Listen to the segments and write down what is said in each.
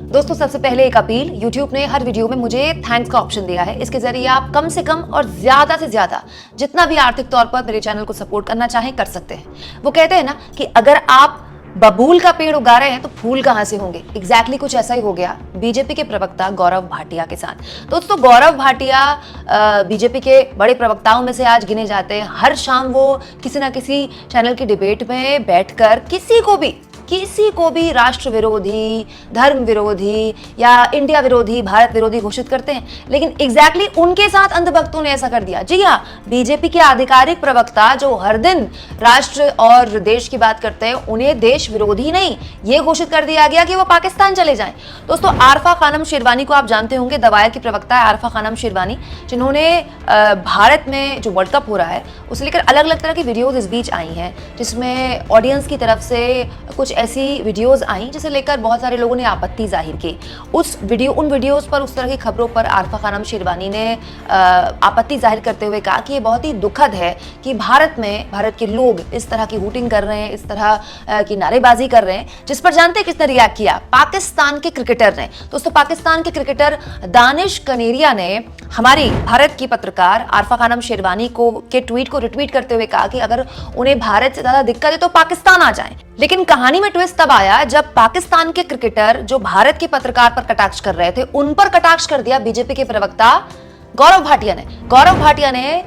दोस्तों सबसे पहले एक अपील, YouTube ने हर वीडियो में मुझे थैंक्स का ऑप्शन दिया है। इसके जरिए आप कम से कम और ज्यादा से ज्यादा जितना भी आर्थिक तौर पर मेरे चैनल को सपोर्ट करना चाहें कर सकते हैं। वो कहते हैं ना कि अगर आप बबूल का पेड़ उगा रहे हैं तो फूल कहां से होंगे। एग्जैक्टली कुछ ऐसा ही हो गया बीजेपी के प्रवक्ता गौरव भाटिया के साथ। दोस्तों गौरव भाटिया बीजेपी के बड़े प्रवक्ताओं में से आज गिने जाते हैं। हर शाम वो किसी ना किसी चैनल की डिबेट में बैठकर किसी को भी राष्ट्र विरोधी, धर्म विरोधी या इंडिया विरोधी, भारत विरोधी घोषित करते हैं। लेकिन एग्जैक्टली उनके साथ अंधभक्तों ने ऐसा कर दिया। जी हाँ, बीजेपी के आधिकारिक प्रवक्ता जो हर दिन राष्ट्र और देश की बात करते हैं, उन्हें देश विरोधी नहीं, ये घोषित कर दिया गया कि वो पाकिस्तान चले जाएं। दोस्तों आरफा खानम शेरवानी को आप जानते होंगे, दवायर की प्रवक्ता है आरफा खानम शेरवानी, जिन्होंने भारत में जो वर्ल्ड कप हो रहा है उसे लेकर अलग अलग तरह की वीडियोज इस बीच आई हैं, जिसमें ऑडियंस की तरफ से कुछ ऐसी वीडियोस आई जिसे लेकर बहुत सारे लोगों ने आपत्ति जाहिर की। उन वीडियोस पर, उस तरह की खबरों पर आरफा खानम शेरवानी ने आपत्ति जाहिर करते हुए कहा कि ये बहुत ही दुखद है कि भारत के लोग इस तरह की हूटिंग कर रहे हैं, इस तरह की नारेबाजी कर रहे हैं। जिस पर जानते हैं किसने रिएक्ट किया? पाकिस्तान के क्रिकेटर ने। दोस्तों पाकिस्तान के क्रिकेटर दानिश कनेरिया ने हमारी भारत की पत्रकार आरफा खानम शेरवानी के ट्वीट को रिट्वीट करते हुए कहा कि अगर उन्हें भारत से ज्यादा दिक्कत है तो पाकिस्तान आ जाएं। लेकिन कहानी में ट्विस्ट तब आया जब पाकिस्तान के क्रिकेटर जो भारत के पत्रकार पर कटाक्ष कर रहे थे, उन पर कटाक्ष कर दिया बीजेपी के प्रवक्ता गौरव भाटिया ने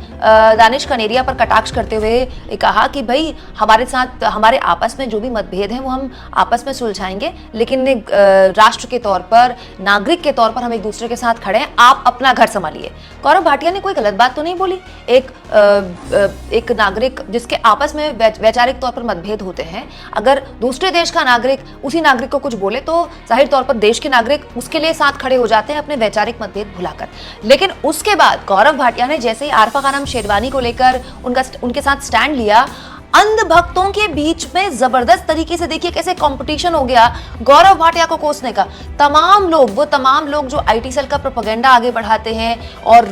दानिश कनेरिया पर कटाक्ष करते हुए कहा कि भाई हमारे आपस में जो भी मतभेद हैं वो हम आपस में सुलझाएंगे, लेकिन राष्ट्र के तौर पर, नागरिक के तौर पर हम एक दूसरे के साथ खड़े हैं, आप अपना घर संभालिए। गौरव भाटिया ने कोई गलत बात तो नहीं बोली। एक नागरिक जिसके आपस में वैचारिक तौर पर मतभेद होते हैं, अगर दूसरे देश का नागरिक उसी नागरिक को कुछ बोले तो जाहिर तौर पर देश के नागरिक उसके लिए साथ खड़े हो जाते हैं अपने वैचारिक मतभेद भुलाकर। लेकिन उसके बाद गौरव भाटिया ने जैसे ही आरफा खानम शेरवानी को लेकर उनके साथ स्टैंड लिया, अंधभक्तों के बीच में जबरदस्त तरीके से देखिए कैसे कंपटीशन हो गया गौरव भाटिया को कोसने का। तमाम लोग जो आईटी सेल का प्रोपेगेंडा आगे बढ़ाते हैं और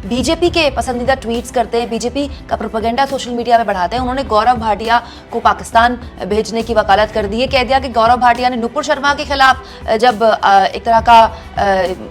बीजेपी के पसंदीदा ट्वीट्स करते हैं, बीजेपी का प्रोपेगेंडा सोशल मीडिया में बढ़ाते हैं, उन्होंने गौरव भाटिया को पाकिस्तान भेजने की वकालत कर दी है। कह दिया कि गौरव भाटिया ने नुपुर शर्मा के खिलाफ जब एक तरह का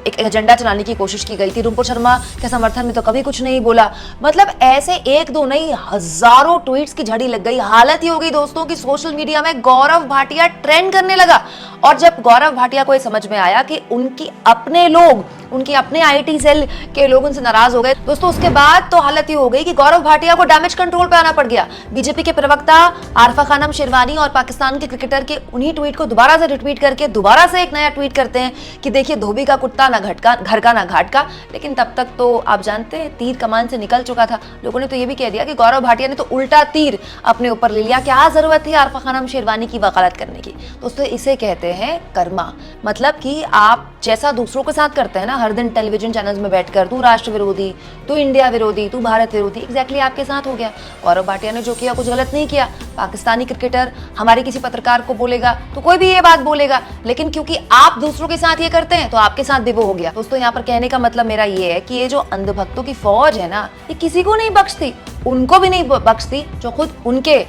एक एजेंडा चलाने की कोशिश की गई थी, नुपुर शर्मा के समर्थन में तो कभी कुछ नहीं बोला। मतलब ऐसे एक दो नहीं, हजारों ट्वीट्स की झड़ी लग गई। हालत ये हो गई दोस्तों कि सोशल मीडिया में गौरव भाटिया ट्रेंड करने लगा। और जब गौरव भाटिया को ये समझ में आया कि उनके अपने आईटी सेल के लोग उनसे नाराज हो गए, दोस्तों उसके बाद तो हालत ये हो गई कि गौरव भाटिया को डैमेज कंट्रोल पे आना पड़ गया। बीजेपी के प्रवक्ता आरफा खानम शेरवानी और पाकिस्तान के क्रिकेटर के उन्हीं ट्वीट को दोबारा से रिट्वीट करके दोबारा से एक नया ट्वीट करते हैं कि देखिए धोबी का कुत्ता ना घर का ना घाट का। लेकिन तब तक तो आप जानते हैं तीर कमान से निकल चुका था। लोगों ने तो ये भी कह दिया कि गौरव भाटिया ने तो उल्टा तीर अपने ऊपर ले लिया, क्या जरूरत थी आरफा खानम शेरवानी की वकालत करने की। दोस्तों इसे कहते हैं कर्मा। मतलब कि आप जैसा दूसरों के साथ करते हैं ना, हर दिन टेलीविजन चैनल्स में बैठकर तू राष्ट्र विरोधी, तू इंडिया विरोधी, तू भारत विरोधी, एग्जैक्टली आपके साथ हो गया। गौरव भाटिया ने जो किया कुछ गलत नहीं किया। पाकिस्तानी क्रिकेटर हमारे किसी पत्रकार को बोलेगा तो कोई भी ये बात बोलेगा, लेकिन क्योंकि आप दूसरों के साथ ये करते हैं तो आपके साथ भी वो हो गया। दोस्तों यहाँ पर कहने का मतलब मेरा ये है कि ये जो अंधभक्तों की फौज है ना, ये किसी को नहीं बख्शती, उनको भी नहीं बख्शती जो खुद उनके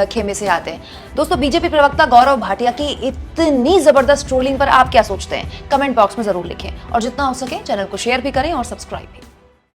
खेमे से आते हैं। दोस्तों बीजेपी प्रवक्ता गौरव भाटिया की इतनी जबरदस्त ट्रोलिंग पर आप क्या सोचते हैं? कमेंट बॉक्स में जरूर लिखें और जितना हो सके चैनल को शेयर भी करें और सब्सक्राइब भी।